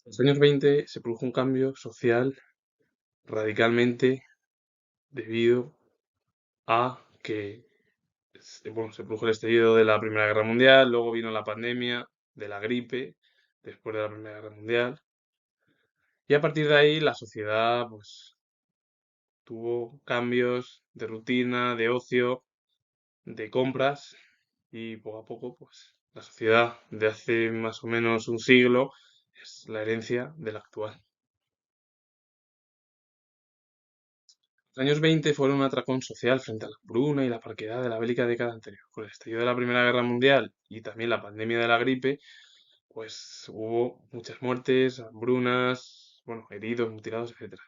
los años 20 se produjo un cambio social radicalmente debido a que se produjo el estallido de la Primera Guerra Mundial, luego vino la pandemia de la gripe después de la Primera Guerra Mundial, y a partir de ahí la sociedad pues tuvo cambios de rutina, de ocio, de compras, y poco a poco pues la sociedad de hace más o menos un siglo es la herencia de la actual. Los años 20 fueron un atracón social frente a la hambruna y la parquedad de la bélica década anterior. Con el estallido de la Primera Guerra Mundial y también la pandemia de la gripe, pues hubo muchas muertes, hambrunas, bueno, heridos, mutilados, etcétera.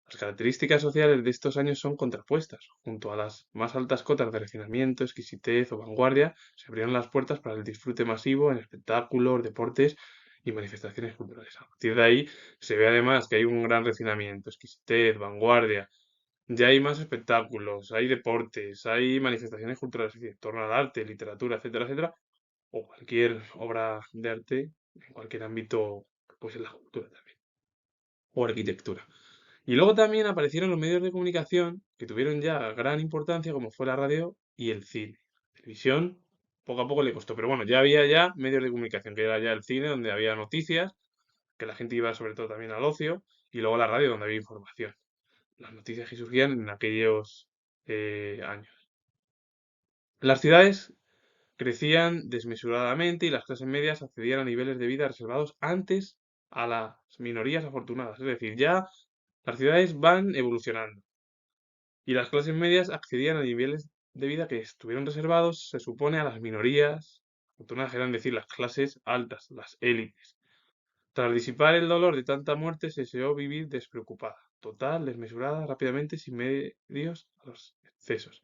Las características sociales de estos años son contrapuestas. Junto a las más altas cotas de refinamiento, exquisitez o vanguardia, se abrieron las puertas para el disfrute masivo en espectáculos, deportes y manifestaciones culturales. A partir de ahí se ve además que hay un gran refinamiento, exquisitez, vanguardia. Ya hay más espectáculos, hay deportes, hay manifestaciones culturales, es decir, en torno al arte, literatura, etcétera, etcétera, o cualquier obra de arte en cualquier ámbito, pues en la cultura también, o arquitectura. Y luego también aparecieron los medios de comunicación que tuvieron ya gran importancia, como fue la radio y el cine. La televisión poco a poco le costó, pero bueno, ya había ya medios de comunicación, que era ya el cine, donde había noticias, que la gente iba sobre todo también al ocio, y luego la radio, donde había información. Las noticias que surgían en aquellos años. Las ciudades crecían desmesuradamente y las clases medias accedían a niveles de vida reservados antes a las minorías afortunadas. Es decir, ya las ciudades van evolucionando y las clases medias accedían a niveles de vida que estuvieron reservados, se supone, a las minorías afortunadas, eran decir, las clases altas, las élites. Tras disipar el dolor de tanta muerte, se deseó vivir despreocupada, total, desmesurada, rápidamente, sin medios a los excesos.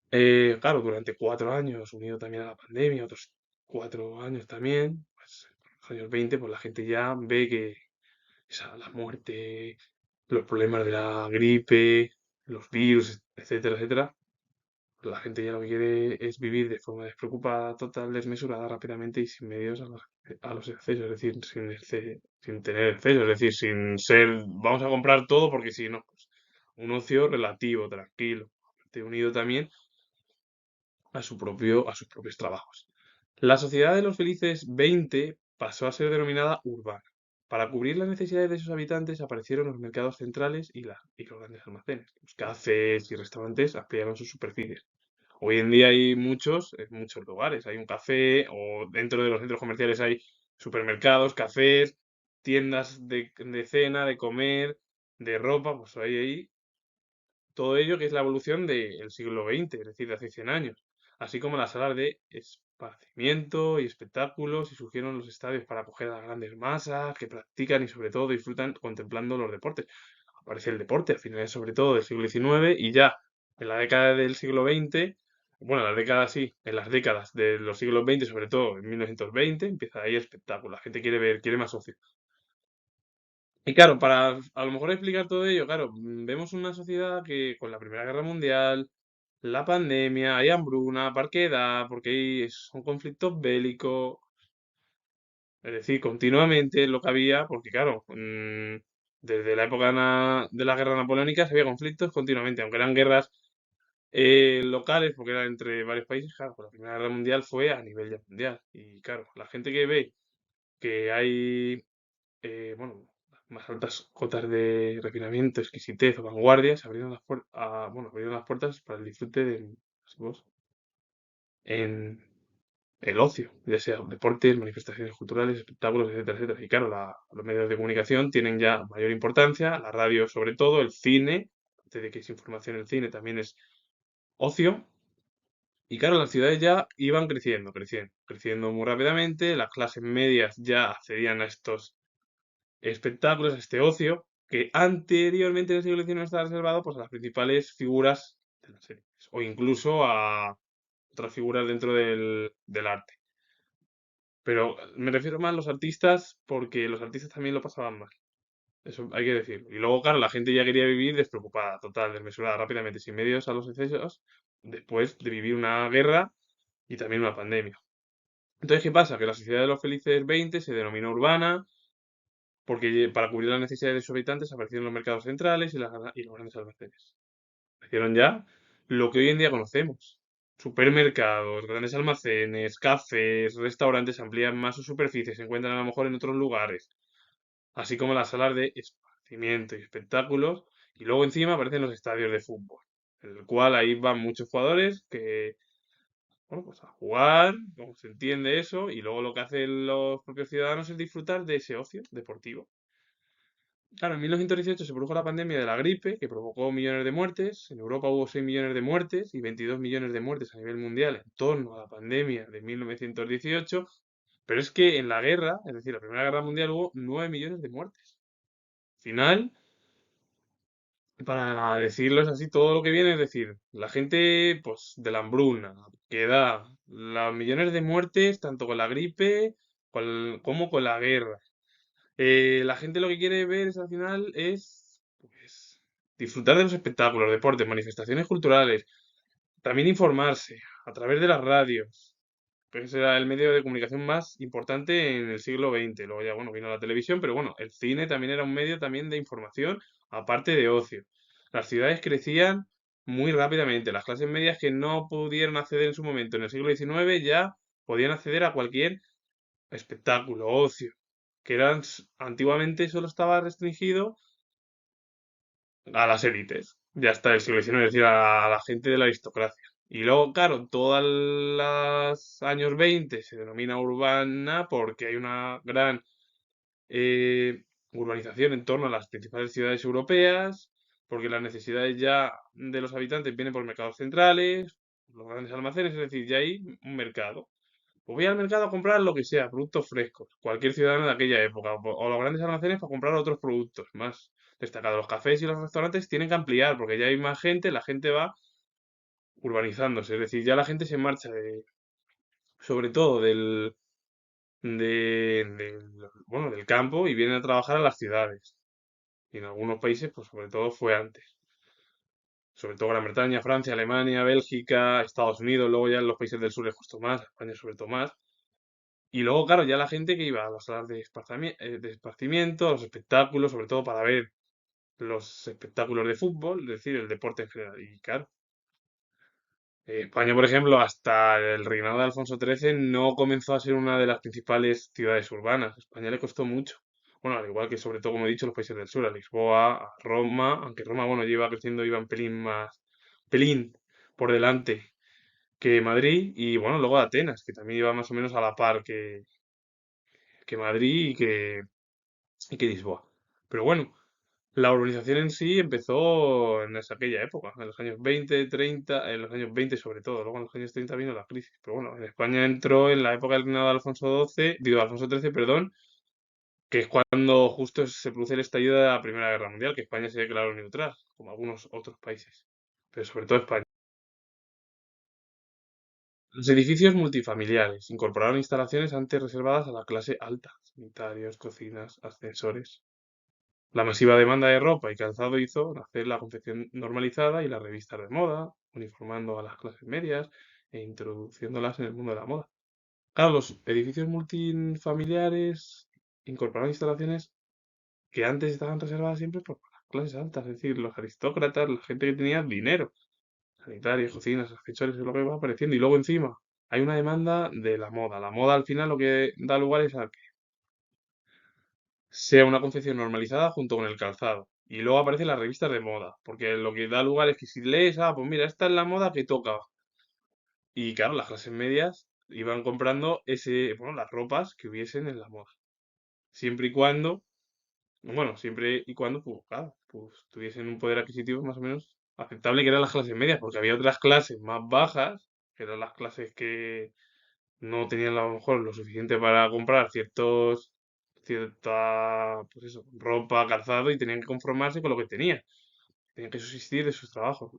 Claro, durante 4 años, unido también a la pandemia, otros 4 años también, pues en los años 20, pues la gente ya ve que la muerte, los problemas de la gripe, los virus, etcétera, etcétera, pues la gente ya lo que quiere es vivir de forma despreocupada, total, desmesurada, rápidamente y sin medios a los excesos, es decir, sin tener excesos, es decir, sin ser, vamos a comprar todo porque si no, pues un ocio relativo, tranquilo, unido también a sus propios trabajos. La sociedad de los felices 20 pasó a ser denominada urbana. Para cubrir las necesidades de sus habitantes aparecieron los mercados centrales y los grandes almacenes. Los cafés y restaurantes ampliaron sus superficies. Hoy en día hay muchos, en muchos lugares. Hay un café o dentro de los centros comerciales hay supermercados, cafés, tiendas de cena, de comer, de ropa, pues hay ahí todo ello que es la evolución del siglo XX, es decir, de hace 100 años, así como las salas de esparcimiento y espectáculos, y surgieron los estadios para acoger a las grandes masas que practican y sobre todo disfrutan contemplando los deportes. Aparece el deporte a finales sobre todo del siglo XIX y ya en la década del siglo XX, bueno, en las décadas sí, en las décadas de los siglos XX, sobre todo en 1920, empieza ahí el espectáculo. La gente quiere ver, quiere más ocio. Y claro, para a lo mejor explicar todo ello, claro, vemos una sociedad que con la Primera Guerra Mundial, la pandemia, hay hambruna, parquedad, porque son conflictos bélicos, es decir, continuamente lo que había, porque claro, desde la época de la guerra napoleónica había conflictos continuamente, aunque eran guerras locales, porque eran entre varios países, claro, pues la Primera Guerra Mundial fue a nivel ya mundial. Y claro, la gente que ve que hay bueno, más altas cotas de refinamiento, exquisitez o vanguardia, se abrieron bueno, abrieron las puertas para el disfrute pues, en el ocio, ya sea deportes, manifestaciones culturales, espectáculos, etcétera, etcétera. Y claro, los medios de comunicación tienen ya mayor importancia, la radio sobre todo, el cine, antes de que es información, el cine también es ocio. Y claro, las ciudades ya iban creciendo, creciendo, creciendo muy rápidamente, las clases medias ya accedían a estos espectáculos, a este ocio, que anteriormente en el siglo XIX estaba reservado pues, a las principales figuras de las élites, o incluso a otras figuras dentro del arte. Pero me refiero más a los artistas porque los artistas también lo pasaban mal. Eso hay que decirlo. Y luego, claro, la gente ya quería vivir despreocupada, total, desmesurada, rápidamente, sin medios a los excesos, después de vivir una guerra y también una pandemia. Entonces, ¿qué pasa? Que la sociedad de los felices 20 se denominó urbana, porque para cubrir las necesidades de sus habitantes aparecieron los mercados centrales y los grandes almacenes. Aparecieron ya lo que hoy en día conocemos. Supermercados, grandes almacenes, cafés, restaurantes amplían más sus superficies, se encuentran a lo mejor en otros lugares, así como las salas de esparcimiento y espectáculos, y luego encima aparecen los estadios de fútbol, en el cual ahí van muchos jugadores que, bueno, pues a jugar, como se entiende eso, y luego lo que hacen los propios ciudadanos es disfrutar de ese ocio deportivo. Claro, en 1918 se produjo la pandemia de la gripe, que provocó millones de muertes. En Europa hubo 6 millones de muertes y 22 millones de muertes a nivel mundial en torno a la pandemia de 1918. Pero es que en la guerra, es decir, la Primera Guerra Mundial, hubo 9 millones de muertes. Al final, para decirlo es así, todo lo que viene es decir, la gente, pues, de la hambruna, que da los millones de muertes, tanto con la gripe como con la guerra. La gente lo que quiere ver es, al final es pues, disfrutar de los espectáculos, deportes, manifestaciones culturales, también informarse a través de las radios, que ese era el medio de comunicación más importante en el siglo XX. Luego ya, bueno, vino la televisión, pero bueno, el cine también era un medio también de información, aparte de ocio. Las ciudades crecían muy rápidamente. Las clases medias que no pudieron acceder en su momento en el siglo XIX ya podían acceder a cualquier espectáculo, ocio, que antiguamente solo estaba restringido a las élites, ya hasta el siglo XIX, es decir, a la gente de la aristocracia. Y luego, claro, todos los años 20 se denomina urbana porque hay una gran urbanización en torno a las principales ciudades europeas, porque las necesidades ya de los habitantes vienen por mercados centrales, los grandes almacenes, es decir, ya hay un mercado. Pues voy al mercado a comprar lo que sea, productos frescos, cualquier ciudadano de aquella época, o los grandes almacenes para comprar otros productos más destacados. Los cafés y los restaurantes tienen que ampliar porque ya hay más gente, la gente va urbanizándose, es decir, ya la gente se marcha sobre todo bueno, del campo y viene a trabajar a las ciudades. Y en algunos países, pues sobre todo fue antes. Sobre todo Gran Bretaña, Francia, Alemania, Bélgica, Estados Unidos, luego ya en los países del sur les costó más, España sobre todo más. Y luego, claro, ya la gente que iba a las salas de esparcimiento, a los espectáculos, sobre todo para ver los espectáculos de fútbol, es decir, el deporte en general. Y claro, España, por ejemplo, hasta el reinado de Alfonso XIII no comenzó a ser una de las principales ciudades urbanas. A España le costó mucho. Bueno, al igual que sobre todo, como he dicho, los países del sur, a Lisboa, a Roma, aunque Roma, bueno, lleva creciendo, iba un pelín por delante que Madrid, y bueno, luego Atenas, que también iba más o menos a la par que Madrid y que Lisboa. Pero bueno, la urbanización en sí empezó en aquella época, en los años 20, 30, en los años 20 sobre todo, luego en los años 30 vino la crisis. Pero bueno, en España entró en la época del reinado de Alfonso XII, digo, de Alfonso XIII, perdón, que es cuando justo se produce el estallido de la Primera Guerra Mundial, que España se declaró neutral, como algunos otros países, pero sobre todo España. Los edificios multifamiliares incorporaron instalaciones antes reservadas a la clase alta, sanitarios, cocinas, ascensores. La masiva demanda de ropa y calzado hizo nacer la confección normalizada y las revistas de moda, uniformando a las clases medias e introduciéndolas en el mundo de la moda. Claro, los edificios multifamiliares incorporaron instalaciones que antes estaban reservadas siempre por las clases altas, es decir, los aristócratas, la gente que tenía dinero, sanitarios, cocinas, accesorios, es lo que va apareciendo. Y luego encima hay una demanda de la moda. La moda al final lo que da lugar es a sea una confección normalizada junto con el calzado. Y luego aparecen las revistas de moda, porque lo que da lugar es que si lees, pues mira, esta es la moda que toca. Y claro, las clases medias iban comprando bueno, las ropas que hubiesen en la moda. Siempre y cuando, bueno, siempre y cuando, pues claro, pues tuviesen un poder adquisitivo más o menos aceptable, que eran las clases medias, porque había otras clases más bajas, que eran las clases que no tenían a lo mejor lo suficiente para comprar pues eso, ropa, calzado y tenían que conformarse con lo que tenían. Tenían que subsistir de sus trabajos.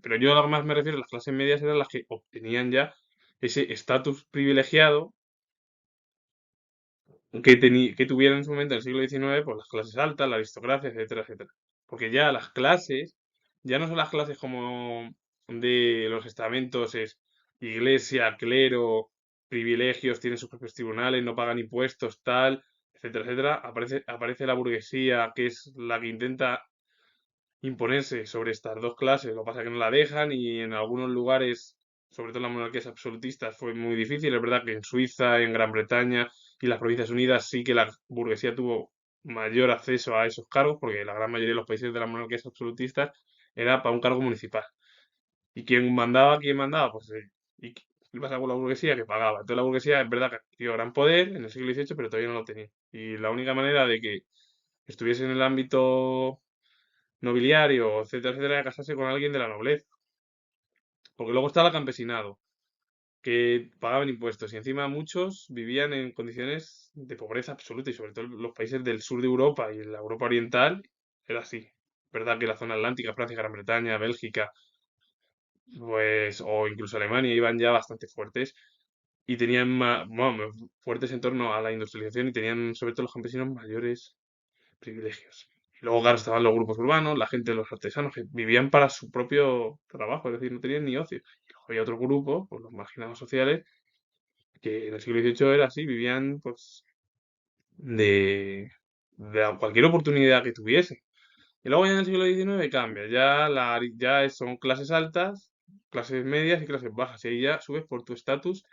Pero yo a lo que más me refiero, las clases medias eran las que obtenían ya ese estatus privilegiado que tuvieron en su momento en el siglo XIX, pues las clases altas, la aristocracia, etcétera, etcétera. Porque ya las clases, ya no son las clases como de los estamentos, es iglesia, clero, privilegios, tienen sus propios tribunales, no pagan impuestos, tal. etcétera, etcétera, aparece la burguesía, que es la que intenta imponerse sobre estas dos clases. Lo que pasa es que no la dejan y en algunos lugares, sobre todo en las monarquías absolutistas, fue muy difícil. Es verdad que en Suiza, en Gran Bretaña y las Provincias Unidas sí que la burguesía tuvo mayor acceso a esos cargos, porque la gran mayoría de los países de las monarquías absolutistas era para un cargo municipal. ¿Y quién mandaba? ¿Quién mandaba? Pues ¿qué pasa con la burguesía? Que pagaba. Entonces la burguesía es verdad que adquirió gran poder en el siglo XVIII, pero todavía no lo tenía. Y la única manera de que estuviese en el ámbito nobiliario, etcétera, etcétera, era casarse con alguien de la nobleza. Porque luego estaba el campesinado, que pagaban impuestos y encima muchos vivían en condiciones de pobreza absoluta y sobre todo los países del sur de Europa y la Europa oriental era así. Verdad que la zona atlántica, Francia, Gran Bretaña, Bélgica, pues, o incluso Alemania iban ya bastante fuertes y tenían bueno, fuertes en torno a la industrialización y tenían sobre todo los campesinos mayores privilegios. Y luego, claro, estaban los grupos urbanos, la gente, los artesanos, que vivían para su propio trabajo, es decir, no tenían ni ocio. Y luego había otro grupo, pues los marginados sociales, que en el siglo XVIII era así, vivían pues de cualquier oportunidad que tuviese. Y luego ya en el siglo XIX cambia, ya son clases altas, clases medias y clases bajas, y ahí ya subes por tu estatus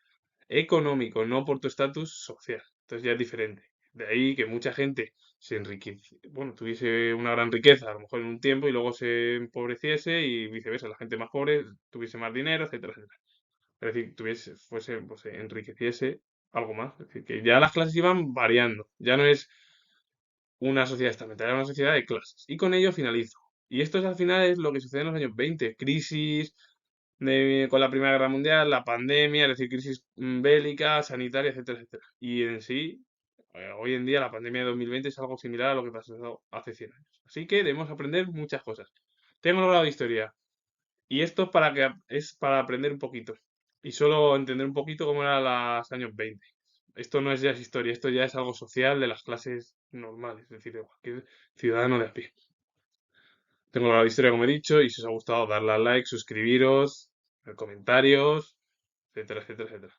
económico, no por tu estatus social. Entonces ya es diferente. De ahí que mucha gente se enriquece, bueno, tuviese una gran riqueza a lo mejor en un tiempo y luego se empobreciese y viceversa, la gente más pobre tuviese más dinero, etcétera, etcétera. Es decir, pues se enriqueciese algo más. Es decir, que ya las clases iban variando. Ya no es una sociedad estamentaria, una sociedad de clases. Y con ello finalizo. Y esto es al final es lo que sucede en los años 20. Crisis con la Primera Guerra Mundial, la pandemia, es decir, crisis bélica, sanitaria, etcétera, etcétera. Y en sí, hoy en día la pandemia de 2020 es algo similar a lo que pasó hace 100 años. Así que debemos aprender muchas cosas. Tengo el grado de historia. Y esto es para aprender un poquito. Y solo entender un poquito cómo eran los años 20. Esto no es ya historia, esto ya es algo social de las clases normales, es decir, de cualquier ciudadano de a pie. Tengo la historia, como he dicho, y si os ha gustado, darle al like, suscribiros, comentarios, etcétera, etcétera, etcétera.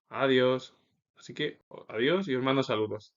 Adiós. Así que, adiós y os mando saludos.